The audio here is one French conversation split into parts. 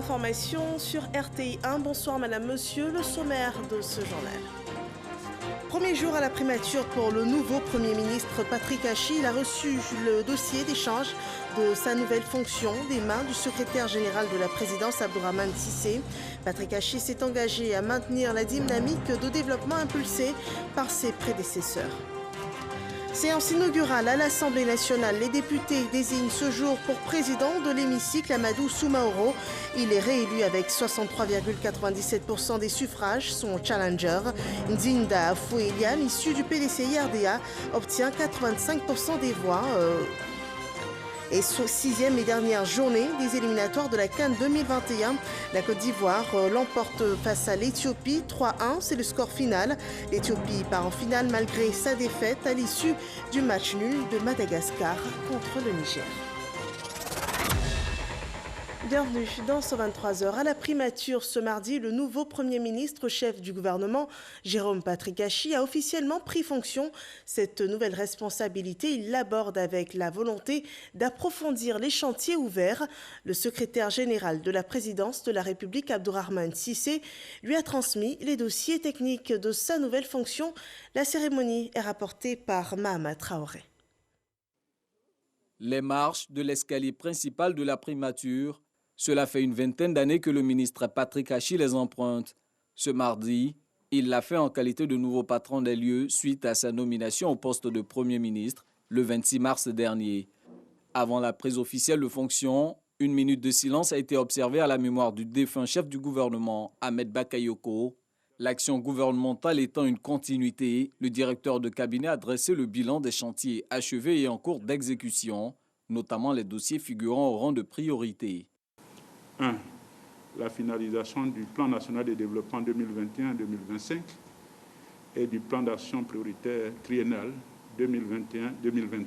l'information sur RTI 1. Bonsoir Madame, Monsieur, le sommaire de ce journal. Premier jour à la primature pour le nouveau Premier ministre Patrick Hachi. Il a reçu le dossier d'échange de sa nouvelle fonction des mains du secrétaire général de la présidence Abdourahmane Cissé. Patrick Hachi s'est engagé à maintenir la dynamique de développement impulsée par ses prédécesseurs. Séance inaugurale à l'Assemblée nationale. Les députés désignent ce jour pour président de l'hémicycle Amadou Soumaoro. Il est réélu avec 63,97% des suffrages. Son challenger, Nzinda Fouelian, issu du PDCI-RDA, obtient 85% des voix. Et sixième et dernière journée des éliminatoires de la CAN 2021. La Côte d'Ivoire l'emporte face à l'Éthiopie 3-1, c'est le score final. L'Éthiopie part en finale malgré sa défaite à l'issue du match nul de Madagascar contre le Niger. Bienvenue dans 123h. À la primature ce mardi, le nouveau Premier ministre, chef du gouvernement, Jérôme Patrick Hachi, a officiellement pris fonction. Cette nouvelle responsabilité, il l'aborde avec la volonté d'approfondir les chantiers ouverts. Le secrétaire général de la présidence de la République, Abdourahmane Cissé, lui a transmis les dossiers techniques de sa nouvelle fonction. La cérémonie est rapportée par Mahama Traoré. Les marches de l'escalier principal de la primature. Cela fait une vingtaine d'années que le ministre Patrick Hachi les emprunte. Ce mardi, il l'a fait en qualité de nouveau patron des lieux suite à sa nomination au poste de Premier ministre le 26 mars dernier. Avant la prise officielle de fonction, une minute de silence a été observée à la mémoire du défunt chef du gouvernement, Ahmed Bakayoko. L'action gouvernementale étant une continuité, le directeur de cabinet a dressé le bilan des chantiers achevés et en cours d'exécution, notamment les dossiers figurant au rang de priorité. 1. La finalisation du plan national de développement 2021-2025 et du plan d'action prioritaire triennal 2021-2023.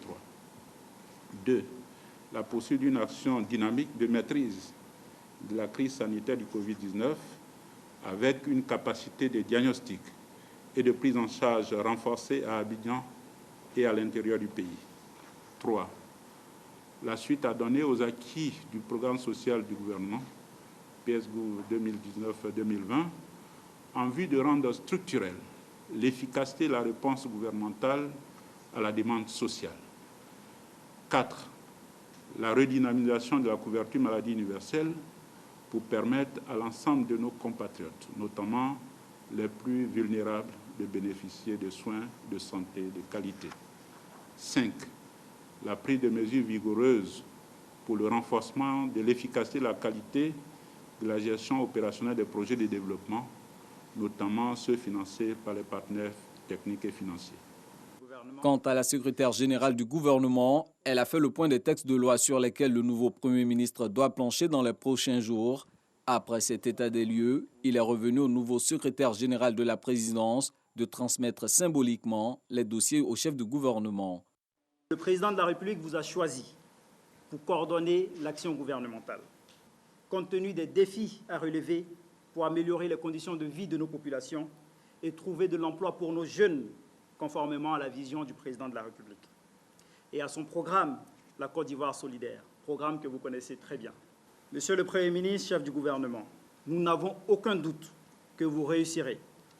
2. La poursuite d'une action dynamique de maîtrise de la crise sanitaire du Covid-19 avec une capacité de diagnostic et de prise en charge renforcée à Abidjan et à l'intérieur du pays. 3. La suite à donner aux acquis du programme social du gouvernement, PSGO 2019-2020, en vue de rendre structurelle l'efficacité de la réponse gouvernementale à la demande sociale. 4. La redynamisation de la couverture maladie universelle pour permettre à l'ensemble de nos compatriotes, notamment les plus vulnérables, de bénéficier de soins de santé de qualité. 5. La prise de mesures vigoureuses pour le renforcement de l'efficacité et de la qualité de la gestion opérationnelle des projets de développement, notamment ceux financés par les partenaires techniques et financiers. Quant à la secrétaire générale du gouvernement, elle a fait le point des textes de loi sur lesquels le nouveau Premier ministre doit plancher dans les prochains jours. Après cet état des lieux, il est revenu au nouveau secrétaire général de la présidence de transmettre symboliquement les dossiers au chef du gouvernement. Le président de la République vous a choisi pour coordonner l'action gouvernementale. Compte tenu des défis à relever pour améliorer les conditions de vie de nos populations et trouver de l'emploi pour nos jeunes, conformément à la vision du président de la République. Et à son programme, la Côte d'Ivoire solidaire, programme que vous connaissez très bien. Monsieur le Premier ministre, chef du gouvernement, nous n'avons aucun doute que vous réussirez,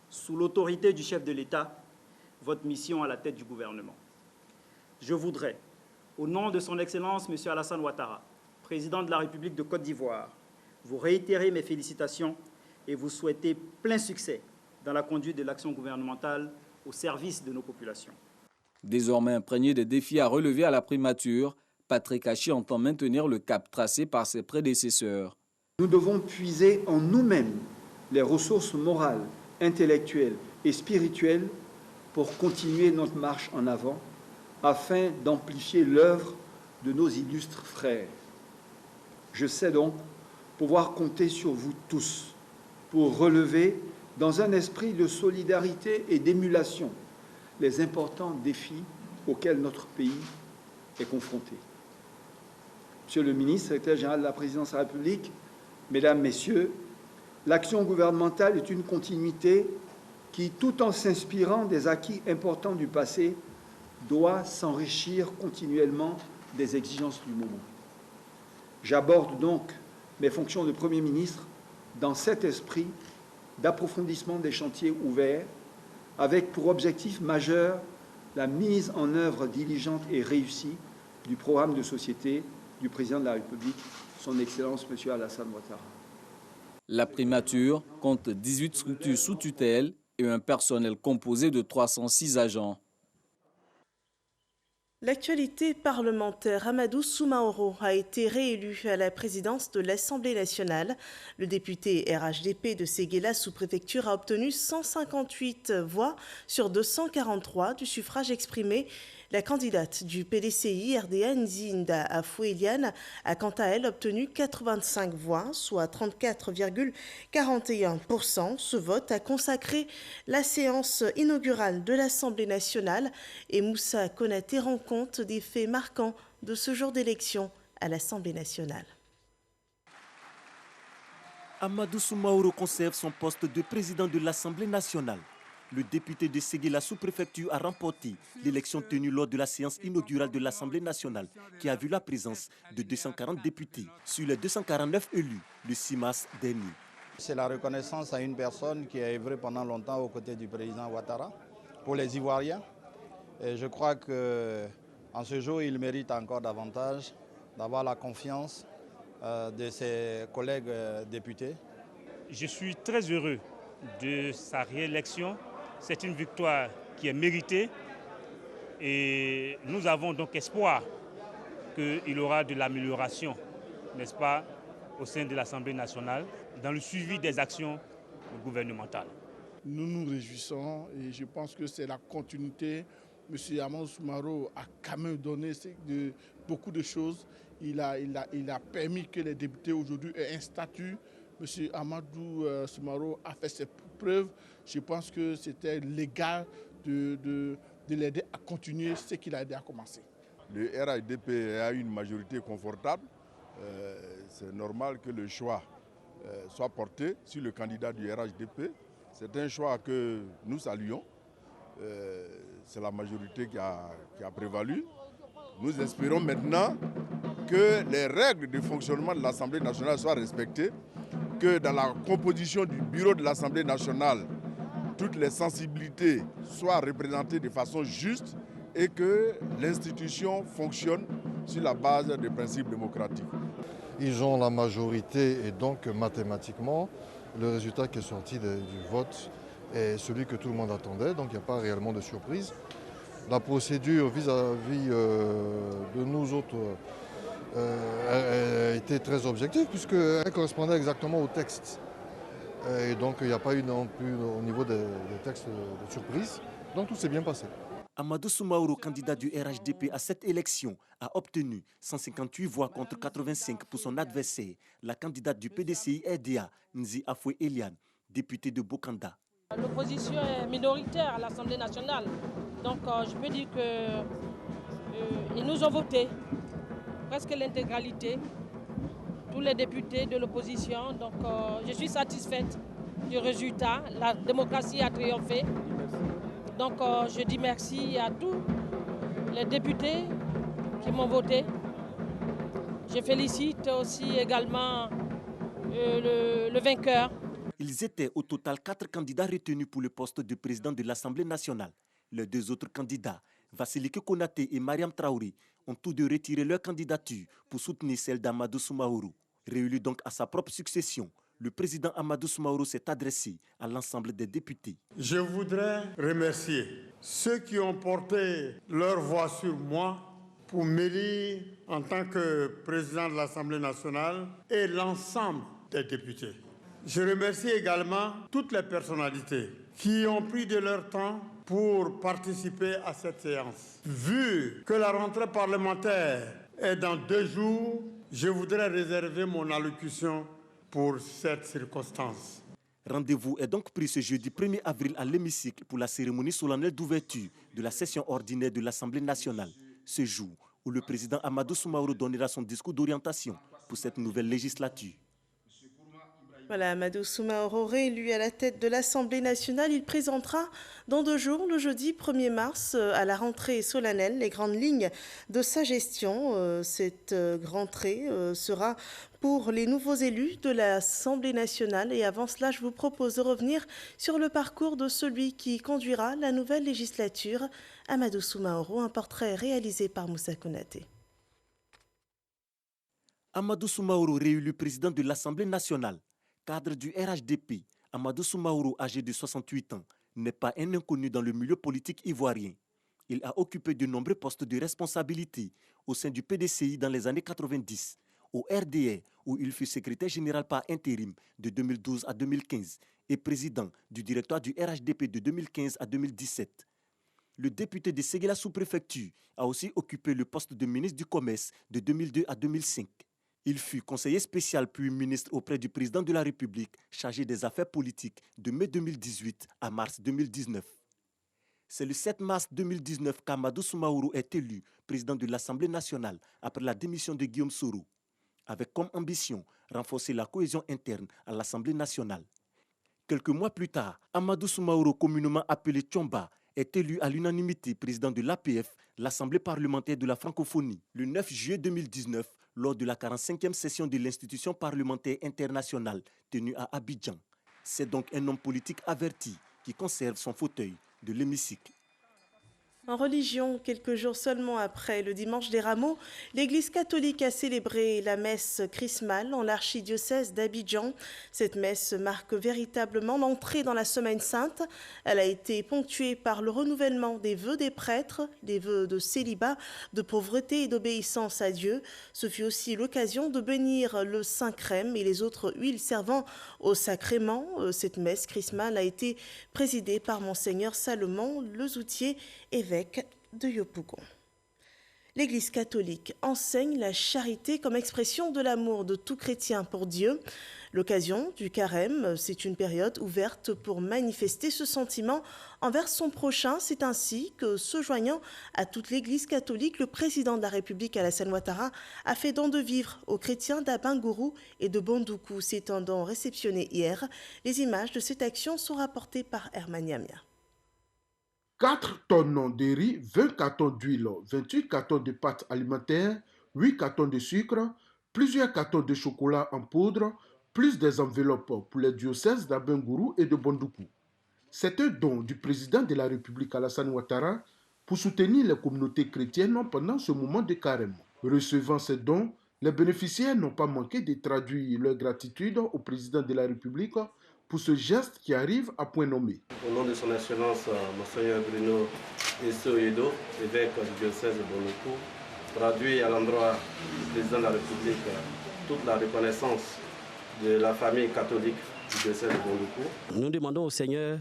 sous l'autorité du chef de l'État, votre mission à la tête du gouvernement. Je voudrais, au nom de son Excellence, M. Alassane Ouattara, président de la République de Côte d'Ivoire, vous réitérer mes félicitations et vous souhaiter plein succès dans la conduite de l'action gouvernementale au service de nos populations. Désormais imprégné des défis à relever à la primature, Patrick Hachi entend maintenir le cap tracé par ses prédécesseurs. Nous devons puiser en nous-mêmes les ressources morales, intellectuelles et spirituelles pour continuer notre marche en avant, afin d'amplifier l'œuvre de nos illustres frères. Je sais donc pouvoir compter sur vous tous pour relever, dans un esprit de solidarité et d'émulation, les importants défis auxquels notre pays est confronté. Monsieur le ministre, secrétaire général de la présidence de la République, mesdames, messieurs, l'action gouvernementale est une continuité qui, tout en s'inspirant des acquis importants du passé, doit s'enrichir continuellement des exigences du moment. J'aborde donc mes fonctions de Premier ministre dans cet esprit d'approfondissement des chantiers ouverts, avec pour objectif majeur la mise en œuvre diligente et réussie du programme de société du président de la République, son Excellence M. Alassane Ouattara. La primature compte 18 structures sous tutelle et un personnel composé de 306 agents. L'actualité parlementaire, Amadou Soumaoro a été réélu à la présidence de l'Assemblée nationale. Le député RHDP de Séguéla sous-préfecture a obtenu 158 voix sur 243 du suffrage exprimé. La candidate du PDCI, RDA Nzinda Afoueliane, a quant à elle obtenu 85 voix, soit 34,41%. Ce vote a consacré la séance inaugurale de l'Assemblée nationale et Moussa Konaté rend compte des faits marquants de ce jour d'élection à l'Assemblée nationale. Amadou Soumaoro conserve son poste de président de l'Assemblée nationale. Le député de Séguéla sous-préfecture a remporté l'élection tenue lors de la séance inaugurale de l'Assemblée nationale qui a vu la présence de 240 députés sur les 249 élus le 6 mars dernier. C'est la reconnaissance à une personne qui a œuvré pendant longtemps aux côtés du président Ouattara pour les Ivoiriens. Et je crois qu'en ce jour, il mérite encore davantage d'avoir la confiance de ses collègues députés. Je suis très heureux de sa réélection. C'est une victoire qui est méritée et nous avons donc espoir qu'il y aura de l'amélioration, n'est-ce pas, au sein de l'Assemblée nationale, dans le suivi des actions gouvernementales. Nous nous réjouissons et je pense que c'est la continuité. M. Amadou Soumaoro a quand même donné beaucoup de choses. Il a permis que les députés aujourd'hui aient un statut. M. Amadou Soumaoro a fait ses preuves. Je pense que c'était légal de l'aider à continuer ce qu'il a aidé à commencer. Le RHDP a une majorité confortable. C'est normal que le choix soit porté sur le candidat du RHDP. C'est un choix que nous saluons. C'est la majorité qui a prévalu. Nous espérons maintenant que les règles de fonctionnement de l'Assemblée nationale soient respectées, que dans la composition du bureau de l'Assemblée nationale, toutes les sensibilités soient représentées de façon juste et que l'institution fonctionne sur la base des principes démocratiques. Ils ont la majorité et donc mathématiquement, le résultat qui est sorti du vote est celui que tout le monde attendait, donc il n'y a pas réellement de surprise. La procédure vis-à-vis de nous autres a été très objective puisqu'elle correspondait exactement au texte. Et donc il n'y a pas eu non plus au niveau des textes de surprise, donc tout s'est bien passé. Amadou Soumaoro, candidat du RHDP à cette élection, a obtenu 158 voix contre 85 pour son adversaire, la candidate du PDCI RDA, Nzi Afoueliane, députée de Bokanda. L'opposition est minoritaire à l'Assemblée nationale, donc je peux dire qu'ils nous ont voté, presque l'intégralité, tous les députés de l'opposition, donc je suis satisfaite du résultat, la démocratie a triomphé. Donc je dis merci à tous les députés qui m'ont voté. Je félicite aussi également le vainqueur. Ils étaient au total 4 candidats retenus pour le poste de président de l'Assemblée nationale. Les 2 autres candidats, Vassilike Konaté et Mariam Traoré, ont tous deux retiré leur candidature pour soutenir celle d'Amadou Soumaoro. Réélu donc à sa propre succession, le président Amadou Soumaoro s'est adressé à l'ensemble des députés. Je voudrais remercier ceux qui ont porté leur voix sur moi pour m'élire en tant que président de l'Assemblée nationale et l'ensemble des députés. Je remercie également toutes les personnalités qui ont pris de leur temps pour participer à cette séance. Vu que la rentrée parlementaire est dans 2 jours, je voudrais réserver mon allocution pour cette circonstance. Rendez-vous est donc pris ce jeudi 1er avril à l'hémicycle pour la cérémonie solennelle d'ouverture de la session ordinaire de l'Assemblée nationale. Ce jour où le président Amadou Soumaoro donnera son discours d'orientation pour cette nouvelle législature. Voilà, Amadou Soumaoro, réélu à la tête de l'Assemblée nationale, il présentera dans 2 jours, le jeudi 1er mars, à la rentrée solennelle, les grandes lignes de sa gestion. Cette rentrée sera pour les nouveaux élus de l'Assemblée nationale. Et avant cela, je vous propose de revenir sur le parcours de celui qui conduira la nouvelle législature, Amadou Soumaoro, un portrait réalisé par Moussa Konaté. Amadou Soumaoro, réélu président de l'Assemblée nationale. Cadre du RHDP, Amadou Soumaoro, âgé de 68 ans, n'est pas un inconnu dans le milieu politique ivoirien. Il a occupé de nombreux postes de responsabilité au sein du PDCI dans les années 90, au RDR où il fut secrétaire général par intérim de 2012 à 2015 et président du directoire du RHDP de 2015 à 2017. Le député de Séguéla sous-préfecture a aussi occupé le poste de ministre du Commerce de 2002 à 2005. Il fut conseiller spécial puis ministre auprès du président de la République chargé des affaires politiques de mai 2018 à mars 2019. C'est le 7 mars 2019 qu'Amadou Soumaoro est élu président de l'Assemblée nationale après la démission de Guillaume Soro, avec comme ambition renforcer la cohésion interne à l'Assemblée nationale. Quelques mois plus tard, Amadou Soumaoro, communément appelé Tchomba, est élu à l'unanimité président de l'APF, l'Assemblée parlementaire de la francophonie, le 9 juillet 2019, lors de la 45e session de l'institution parlementaire internationale tenue à Abidjan. C'est donc un homme politique averti qui conserve son fauteuil de l'hémicycle. En religion, quelques jours seulement après le dimanche des Rameaux, l'Église catholique a célébré la messe chrismale en l'archidiocèse d'Abidjan. Cette messe marque véritablement l'entrée dans la Semaine sainte. Elle a été ponctuée par le renouvellement des vœux des prêtres, des vœux de célibat, de pauvreté et d'obéissance à Dieu. Ce fut aussi l'occasion de bénir le Saint-Crème et les autres huiles servant au sacrement. Cette messe chrismale a été présidée par Monseigneur Salomon Lezoutier, évêque de Yopougon. L'Église catholique enseigne la charité comme expression de l'amour de tout chrétien pour Dieu. L'occasion du carême, c'est une période ouverte pour manifester ce sentiment envers son prochain. C'est ainsi que, se joignant à toute l'Église catholique, le président de la République, Alassane Ouattara, a fait don de vivres aux chrétiens d'Abangourou et de Bondoukou. S'étant donc réceptionné hier, les images de cette action sont rapportées par Herman Yamia. 4 tonnes de riz, 20 cartons d'huile, 28 cartons de pâtes alimentaires, 8 cartons de sucre, plusieurs cartons de chocolat en poudre, plus des enveloppes pour les diocèses d'Abangourou et de Bondoukou. C'est un don du président de la République Alassane Ouattara pour soutenir les communautés chrétiennes pendant ce moment de carême. Recevant ces dons, les bénéficiaires n'ont pas manqué de traduire leur gratitude au président de la République pour ce geste qui arrive à point nommé. Au nom de son Excellence, Monseigneur Bruno Essoyedo, évêque du diocèse de Bondoukou, traduit à l'endroit du président de la République toute la reconnaissance de la famille catholique du diocèse de Bondoukou. Nous demandons au Seigneur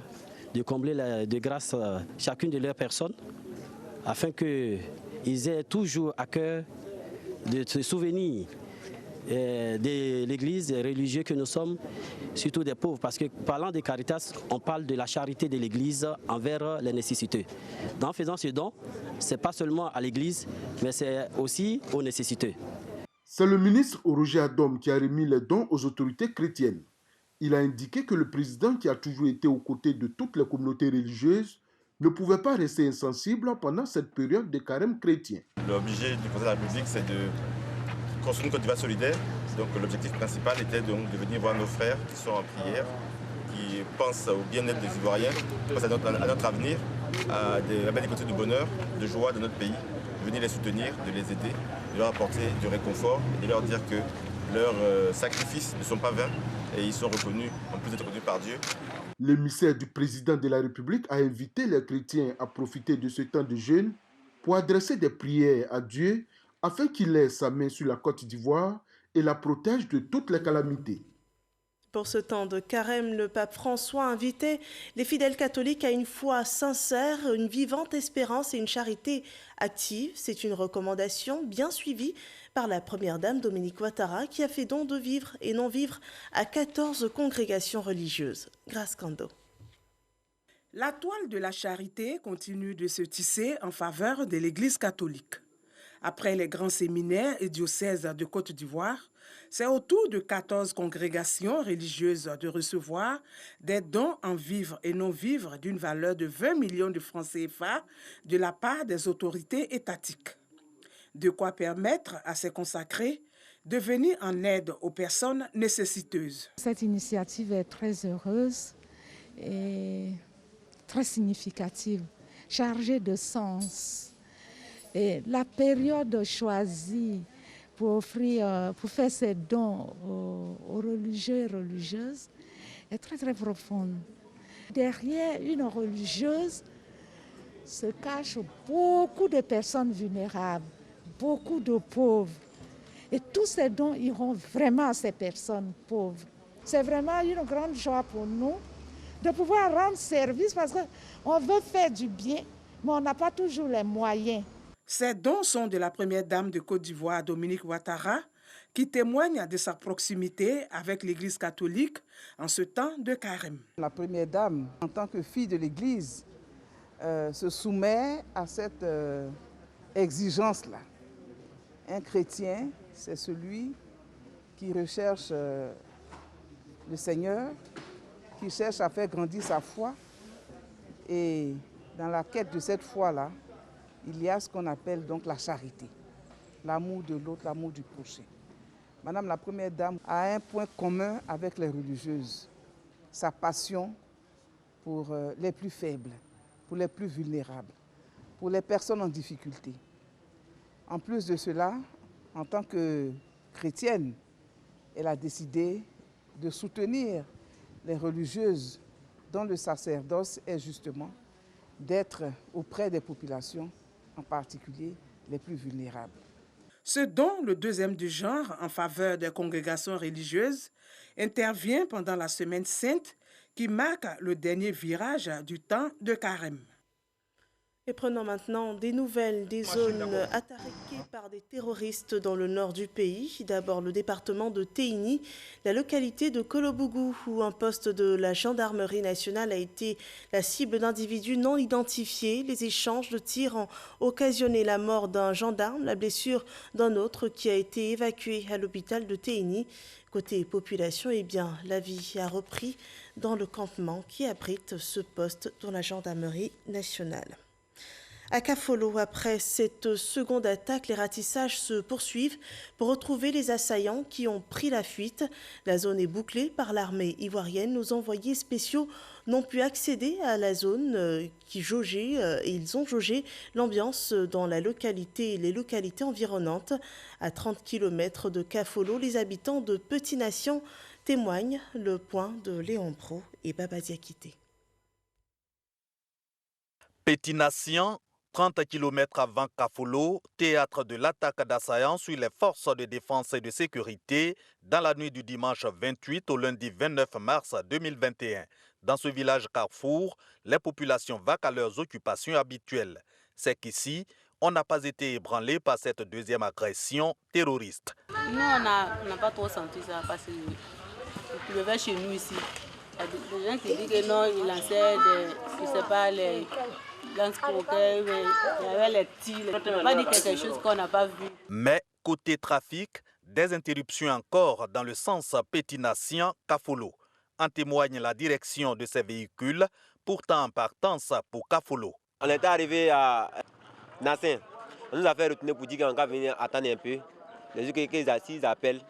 de combler de grâce chacune de leurs personnes afin qu'ils aient toujours à cœur de se souvenir de l'Église, des religieux que nous sommes, surtout des pauvres, parce que parlant de Caritas, on parle de la charité de l'Église envers les nécessiteux. En faisant ce don, ce n'est pas seulement à l'Église, mais c'est aussi aux nécessiteux. C'est le ministre Roger Adom qui a remis les dons aux autorités chrétiennes. Il a indiqué que le président, qui a toujours été aux côtés de toutes les communautés religieuses, ne pouvait pas rester insensible pendant cette période de carême chrétien. L'objet du président de la République, c'est de construire une Côte d'Ivoire solidaire. Donc l'objectif principal était donc de venir voir nos frères qui sont en prière, qui pensent au bien-être des Ivoiriens, qui pensent à notre avenir, à des côtés de bonheur, de joie de notre pays, de venir les soutenir, de les aider, de leur apporter du réconfort et de leur dire que leurs sacrifices ne sont pas vains et ils sont reconnus, en plus d'être reconnus par Dieu. L'émissaire du président de la République a invité les chrétiens à profiter de ce temps de jeûne pour adresser des prières à Dieu afin qu'il laisse sa main sur la Côte d'Ivoire et la protège de toutes les calamités. Pour ce temps de carême, le pape François invitait les fidèles catholiques à une foi sincère, une vivante espérance et une charité active. C'est une recommandation bien suivie par la première dame Dominique Ouattara qui a fait don de vivre et non-vivre à 14 congrégations religieuses. Grâce Kando. La toile de la charité continue de se tisser en faveur de l'Église catholique. Après les grands séminaires et diocèses de Côte d'Ivoire, C'est au tour de 14 congrégations religieuses de recevoir des dons en vivres et non-vivres d'une valeur de 20 millions de francs CFA de la part des autorités étatiques. De quoi permettre à ces consacrés de venir en aide aux personnes nécessiteuses. Cette initiative est très heureuse et très significative, chargée de sens. Et la période choisie pour faire ces dons aux religieux et religieuses est très très profonde. Derrière une religieuse se cachent beaucoup de personnes vulnérables, beaucoup de pauvres. Et tous ces dons iront vraiment à ces personnes pauvres. C'est vraiment une grande joie pour nous de pouvoir rendre service parce qu'on veut faire du bien, mais on n'a pas toujours les moyens. Ces dons sont de la première dame de Côte d'Ivoire, Dominique Ouattara, qui témoigne de sa proximité avec l'Église catholique en ce temps de carême. La première dame, en tant que fille de l'Église, se soumet à cette exigence-là. Un chrétien, c'est celui qui recherche le Seigneur, qui cherche à faire grandir sa foi. Et dans la quête de cette foi-là, il y a ce qu'on appelle donc la charité, l'amour de l'autre, l'amour du prochain. Madame la Première Dame a un point commun avec les religieuses, sa passion pour les plus faibles, pour les plus vulnérables, pour les personnes en difficulté. En plus de cela, en tant que chrétienne, elle a décidé de soutenir les religieuses dont le sacerdoce est justement d'être auprès des populations, en particulier les plus vulnérables. Ce don, le deuxième du genre en faveur des congrégations religieuses, intervient pendant la Semaine sainte qui marque le dernier virage du temps de carême. Et prenons maintenant des nouvelles des zones attaquées par des terroristes dans le nord du pays. D'abord, le département de Téini, la localité de Kolobougou, où un poste de la gendarmerie nationale a été la cible d'individus non identifiés. Les échanges de tirs ont occasionné la mort d'un gendarme, la blessure d'un autre qui a été évacué à l'hôpital de Téini. Côté population, eh bien, la vie a repris dans le campement qui abrite ce poste de la gendarmerie nationale. À Kafolo, après cette seconde attaque, les ratissages se poursuivent pour retrouver les assaillants qui ont pris la fuite. La zone est bouclée par l'armée ivoirienne. Nos envoyés spéciaux n'ont pu accéder à la zone qui jaugeait et ils ont jaugé l'ambiance dans la localité et les localités environnantes. À 30 km de Kafolo, les habitants de Petit Nation témoignent. Le point de Léon Pro et Baba Diakité. Petit Nation, 30 km avant Kafolo, théâtre de l'attaque d'assaillants sur les forces de défense et de sécurité dans la nuit du dimanche 28 au lundi 29 mars 2021. Dans ce village carrefour, les populations vaquent à leurs occupations habituelles. C'est qu'ici, on n'a pas été ébranlé par cette deuxième agression terroriste. Nous, on n'a pas trop senti ça parce que il pleuvait chez nous ici. Il y a des gens qui disent que non, ils lançaient je sais pas, les lance-croquettes, il y avait les tirs. On ne peut pas dire quelque chose qu'on n'a pas vu. Mais côté trafic, des interruptions encore dans le sens Petit Nation Kafolo. En témoigne la direction de ces véhicules, pourtant en partance pour Kafolo. On est arrivé à Nassin. On nous a fait retourner pour dire qu'on va venir attendre un peu. Les gens qui appellent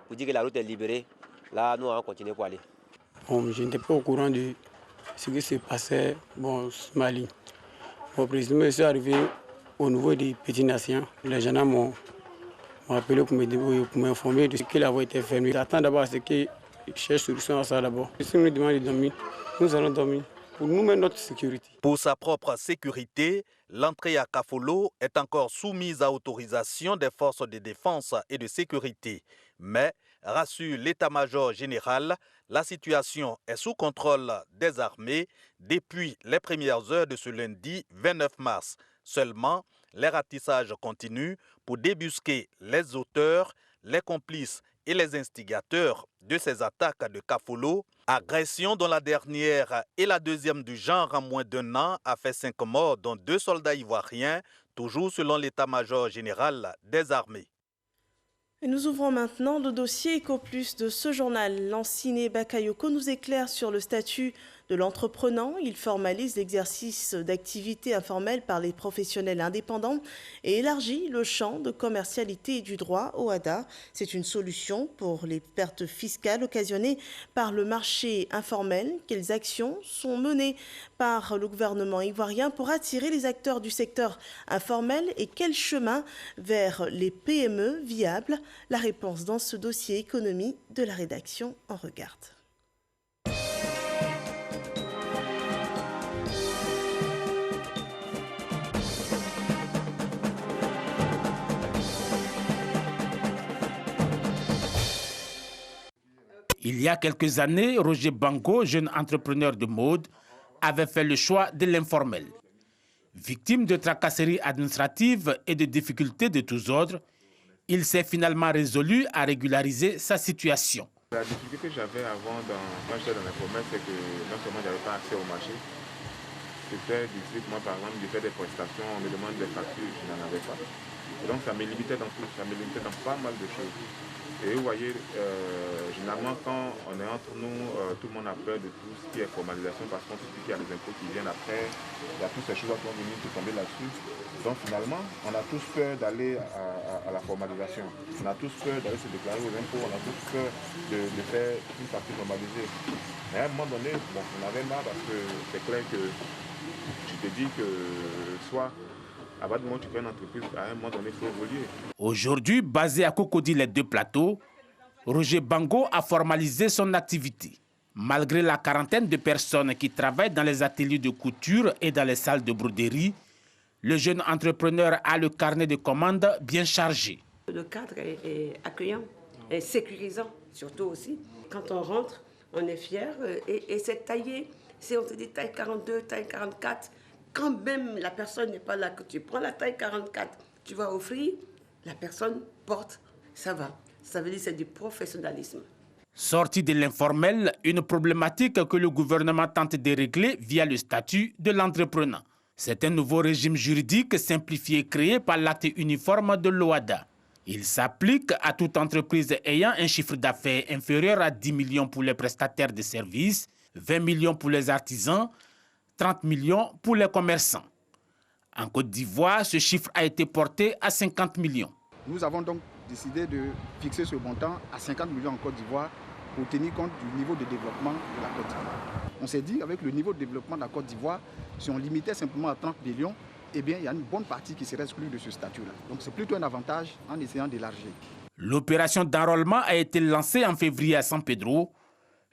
pour dire que la route est libérée. Là, nous, on continue pour aller. Bon, je n'étais pas au courant de ce qui se passait au Mali. Bon, précisément, je suis arrivé au niveau des Petits Nations. Les gendarmes m'ont appelé pour m'informer de ce qu'il avait été fermé. J'attends d'abord à ce qu'ils cherchent solution à ça d'abord. Si nous demandons de dormir, nous allons dormir pour nous mettre notre sécurité. Pour sa propre sécurité, l'entrée à Kafolo est encore soumise à autorisation des forces de défense et de sécurité. Mais, rassure l'état-major général, la situation est sous contrôle des armées depuis les premières heures de ce lundi 29 mars. Seulement, les ratissages continuent pour débusquer les auteurs, les complices et les instigateurs de ces attaques de Kafolo. Agression dont la dernière et la deuxième du genre en moins d'un an a fait 5 morts, dont 2 soldats ivoiriens, toujours selon l'état-major général des armées. Et nous ouvrons maintenant le dossier Ecoplus de ce journal. Lanciné Bakayoko nous éclaire sur le statut de l'entreprenant. Il formalise l'exercice d'activités informelles par les professionnels indépendants et élargit le champ de commercialité et du droit au HADA. C'est une solution pour les pertes fiscales occasionnées par le marché informel. Quelles actions sont menées par le gouvernement ivoirien pour attirer les acteurs du secteur informel et quel chemin vers les PME viables? La réponse dans ce dossier économie de la rédaction en regarde. Il y a quelques années, Roger Bango, jeune entrepreneur de mode, avait fait le choix de l'informel. Victime de tracasseries administratives et de difficultés de tous ordres, il s'est finalement résolu à régulariser sa situation. La difficulté que j'avais avant, quand j'étais dans l'informel, c'est que non seulement je n'avais pas accès au marché, c'était difficile, moi par exemple, de faire des prestations, on me demande des factures, je n'en avais pas. Et donc ça me limitait dans tout, ça me limitait dans pas mal de choses. Et vous voyez, généralement quand on est entre nous, tout le monde a peur de tout ce qui est formalisation parce qu'on se dit qu'il y a des impôts qui viennent après, il y a toutes ces choses qui vont venir se tomber là-dessus. Donc finalement, on a tous peur d'aller à la formalisation. On a tous peur d'aller se déclarer aux impôts, on a tous peur de faire une partie formalisée. Mais à un moment donné, bon, on avait marre parce que c'est clair que je te dis que soit à partir du moment où tu fais une entreprise, à un moment donné, il faut évoluer. Aujourd'hui, basé à Cocody les Deux Plateaux, Roger Bango a formalisé son activité. Malgré la quarantaine de personnes qui travaillent dans les ateliers de couture et dans les salles de broderie, le jeune entrepreneur a le carnet de commandes bien chargé. Le cadre est accueillant et sécurisant, surtout aussi. Quand on rentre, on est fier et c'est taillé. Si on te dit taille 42, taille 44, quand même la personne n'est pas là, que tu prends la taille 44, tu vas offrir, la personne porte, ça va. Ça veut dire que c'est du professionnalisme. Sorti de l'informel, une problématique que le gouvernement tente de régler via le statut de l'entrepreneur. C'est un nouveau régime juridique simplifié créé par l'acte uniforme de l'OHADA. Il s'applique à toute entreprise ayant un chiffre d'affaires inférieur à 10 millions pour les prestataires de services, 20 millions pour les artisans, 30 millions pour les commerçants. En Côte d'Ivoire, ce chiffre a été porté à 50 millions. Nous avons donc décidé de fixer ce montant à 50 millions en Côte d'Ivoire pour tenir compte du niveau de développement de la Côte d'Ivoire. On s'est dit, avec le niveau de développement de la Côte d'Ivoire, si on limitait simplement à 30 millions, eh bien, il y a une bonne partie qui serait exclue de ce statut-là. Donc c'est plutôt un avantage en essayant d'élargir. L'opération d'enrôlement a été lancée en février à San Pedro,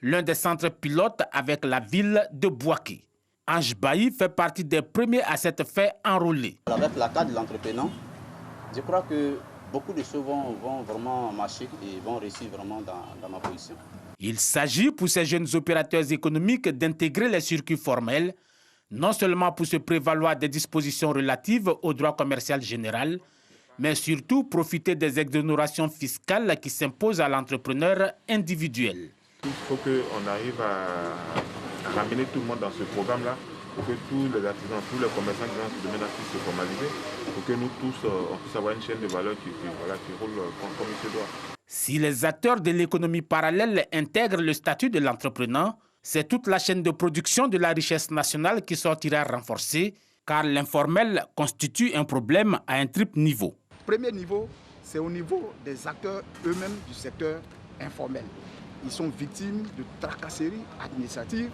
l'un des centres pilotes avec la ville de Bouaké. Ange Bailly fait partie des premiers à s'être fait enrôler. Avec la carte de l'entrepreneur, je crois que beaucoup de choses vont vraiment marcher et vont réussir vraiment dans ma position. Il s'agit pour ces jeunes opérateurs économiques d'intégrer les circuits formels, non seulement pour se prévaloir des dispositions relatives au droit commercial général, mais surtout profiter des exonérations fiscales qui s'imposent à l'entrepreneur individuel. Il faut qu'on arrive à ramener tout le monde dans ce programme-là, pour que tous les artisans, tous les commerçants qui sont dans ce domaine-là puissent se formaliser, pour que nous tous, on puisse avoir une chaîne de valeur qui roule comme il se doit. Si les acteurs de l'économie parallèle intègrent le statut de l'entrepreneur, c'est toute la chaîne de production de la richesse nationale qui sortira renforcée, car l'informel constitue un problème à un triple niveau. Premier niveau, c'est au niveau des acteurs eux-mêmes du secteur informel. Ils sont victimes de tracasseries administratives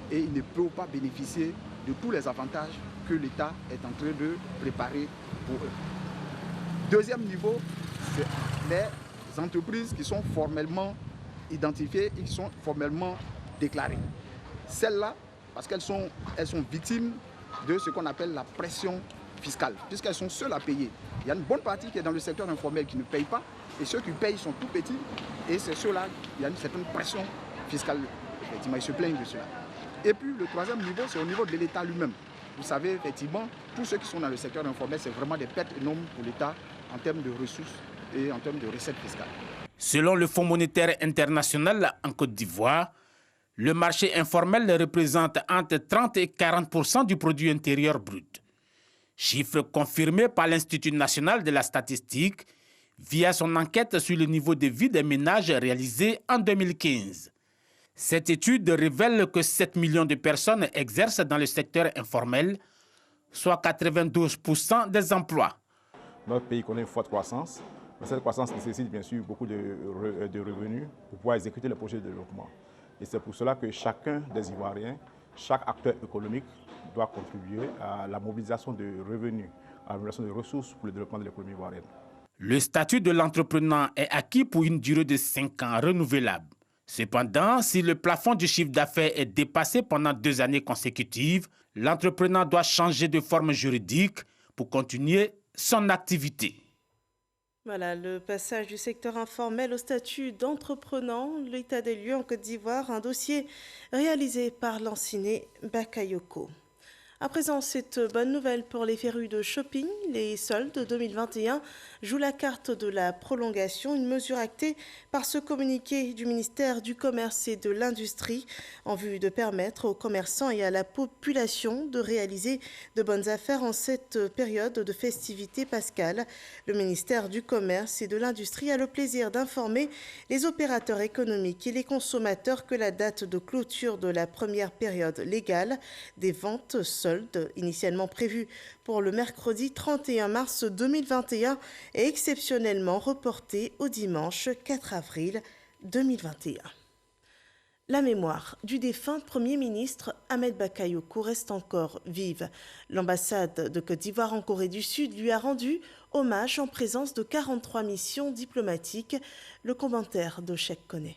et ils ne peuvent pas bénéficier de tous les avantages que l'État est en train de préparer pour eux. Deuxième niveau, c'est les entreprises qui sont formellement identifiées et qui sont formellement déclarées. Celles-là, parce qu'elles sont victimes de ce qu'on appelle la pression fiscale, puisqu'elles sont seules à payer. Il y a une bonne partie qui est dans le secteur informel qui ne paye pas, et ceux qui payent sont tout petits, et c'est ceux-là, il y a une certaine pression fiscale. Effectivement, ils se plaignent de cela. Et puis le troisième niveau, c'est au niveau de l'État lui-même. Vous savez, effectivement, tous ceux qui sont dans le secteur informel, c'est vraiment des pertes énormes pour l'État en termes de ressources et en termes de recettes fiscales. Selon le Fonds monétaire international en Côte d'Ivoire, le marché informel représente entre 30 et 40% du produit intérieur brut. Chiffre confirmé par l'Institut national de la statistique, via son enquête sur le niveau de vie des ménages réalisée en 2015. Cette étude révèle que 7 millions de personnes exercent dans le secteur informel, soit 92% des emplois. Notre pays connaît une forte croissance, mais cette croissance nécessite bien sûr beaucoup de revenus pour pouvoir exécuter les projets de développement. Et c'est pour cela que chacun des Ivoiriens, chaque acteur économique doit contribuer à la mobilisation de revenus, à la mobilisation de ressources pour le développement de l'économie ivoirienne. Le statut de l'entrepreneur est acquis pour une durée de 5 ans renouvelable. Cependant, si le plafond du chiffre d'affaires est dépassé pendant 2 années consécutives, l'entrepreneur doit changer de forme juridique pour continuer son activité. Voilà, le passage du secteur informel au statut d'entrepreneur, l'état des lieux en Côte d'Ivoire, un dossier réalisé par Lanciné Bakayoko. À présent, cette bonne nouvelle pour les férus de shopping. Les soldes 2021 jouent la carte de la prolongation, une mesure actée par ce communiqué du ministère du Commerce et de l'Industrie en vue de permettre aux commerçants et à la population de réaliser de bonnes affaires en cette période de festivités pascales. Le ministère du Commerce et de l'Industrie a le plaisir d'informer les opérateurs économiques et les consommateurs que la date de clôture de la première période légale des ventes soldes initialement prévu pour le mercredi 31 mars 2021 est exceptionnellement reportée au dimanche 4 avril 2021. La mémoire du défunt Premier ministre Ahmed Bakayoko reste encore vive. L'ambassade de Côte d'Ivoire en Corée du Sud lui a rendu hommage en présence de 43 missions diplomatiques. Le commentaire de Cheikh Koné.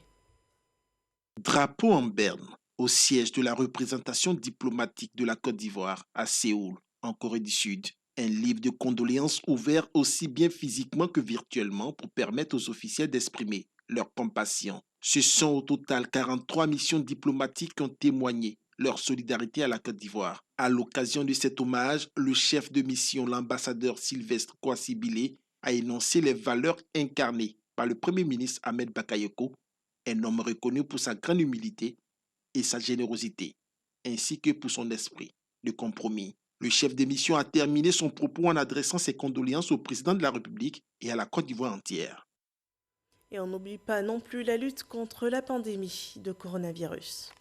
Drapeau en berne au siège de la représentation diplomatique de la Côte d'Ivoire à Séoul, en Corée du Sud. Un livre de condoléances ouvert aussi bien physiquement que virtuellement pour permettre aux officiels d'exprimer leur compassion. Ce sont au total 43 missions diplomatiques qui ont témoigné leur solidarité à la Côte d'Ivoire. À l'occasion de cet hommage, le chef de mission, l'ambassadeur Sylvestre Kouassibilé, a énoncé les valeurs incarnées par le Premier ministre Ahmed Bakayoko, un homme reconnu pour sa grande humilité et sa générosité, ainsi que pour son esprit de compromis. Le chef de mission a terminé son propos en adressant ses condoléances au président de la République et à la Côte d'Ivoire entière. Et on n'oublie pas non plus la lutte contre la pandémie de coronavirus.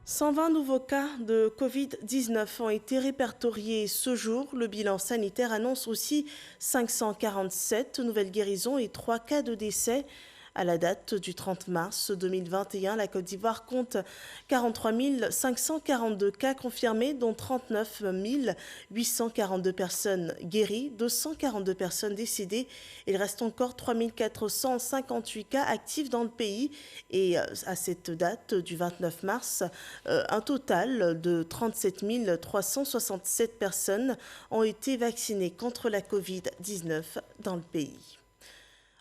« 120 nouveaux cas de Covid-19 ont été répertoriés ce jour. Le bilan sanitaire annonce aussi 547 nouvelles guérisons et 3 cas de décès. À la date du 30 mars 2021, la Côte d'Ivoire compte 43 542 cas confirmés, dont 39 842 personnes guéries, 242 personnes décédées. Il reste encore 3 458 cas actifs dans le pays. Et à cette date du 29 mars, un total de 37 367 personnes ont été vaccinées contre la Covid-19 dans le pays.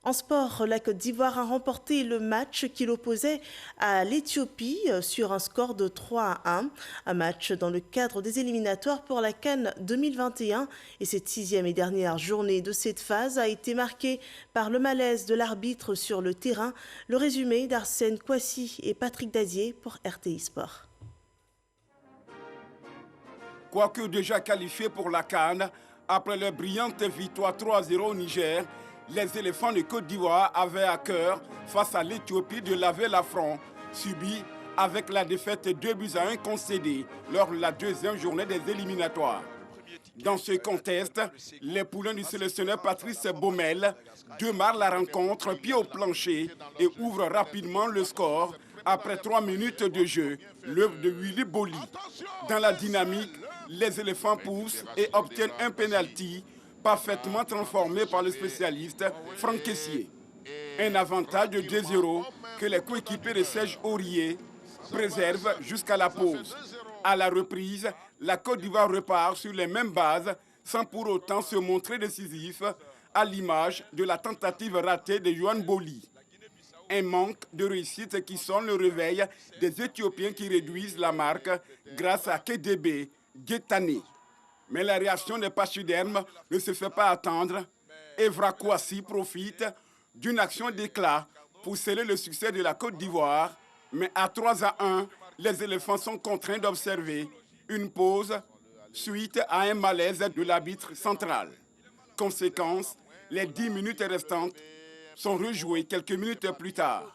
En sport, la Côte d'Ivoire a remporté le match qui l'opposait à l'Éthiopie sur un score de 3-1. Un match dans le cadre des éliminatoires pour la CAN 2021. Et cette 6e et dernière journée de cette phase a été marquée par le malaise de l'arbitre sur le terrain. Le résumé d'Arsène Kouassi et Patrick Dadier pour RTI Sport. Quoique déjà qualifiés pour la CAN, après leur brillante victoire 3-0 au Niger, les éléphants de Côte d'Ivoire avaient à cœur, face à l'Éthiopie, de laver l'affront subi avec la défaite 2-1 concédée lors de la 2e journée des éliminatoires. Dans ce contexte, les poulains du sélectionneur Patrice Baumel démarrent la rencontre pied au plancher et ouvrent rapidement le score après 3 minutes de jeu, l'œuvre de Willy Boli. Dans la dynamique, les éléphants poussent et obtiennent un penalty parfaitement transformé par le spécialiste Franck Kessié. Un avantage de 2-0 que les coéquipiers de Serge Aurier préservent jusqu'à la pause. À la reprise, la Côte d'Ivoire repart sur les mêmes bases sans pour autant se montrer décisif à l'image de la tentative ratée de Yohan Boli. Un manque de réussite qui sonne le réveil des Éthiopiens qui réduisent la marque grâce à KDB Guétané. Mais la réaction des pachydermes ne se fait pas attendre. Evra Kouassi profite d'une action d'éclat pour sceller le succès de la Côte d'Ivoire. Mais à 3-1, les éléphants sont contraints d'observer Une pause suite à un malaise de l'arbitre central. Conséquence, les 10 minutes restantes sont rejouées quelques minutes plus tard.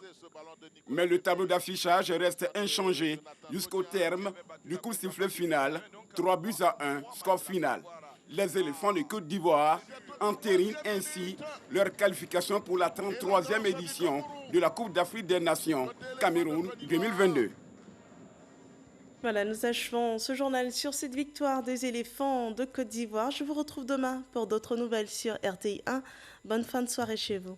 Mais le tableau d'affichage reste inchangé jusqu'au terme du coup de sifflet final, 3-1, score final. Les éléphants de Côte d'Ivoire entérinent ainsi leur qualification pour la 33e édition de la Coupe d'Afrique des Nations Cameroun 2022. Voilà, nous achevons ce journal sur cette victoire des éléphants de Côte d'Ivoire. Je vous retrouve demain pour d'autres nouvelles sur RTI 1. Bonne fin de soirée chez vous.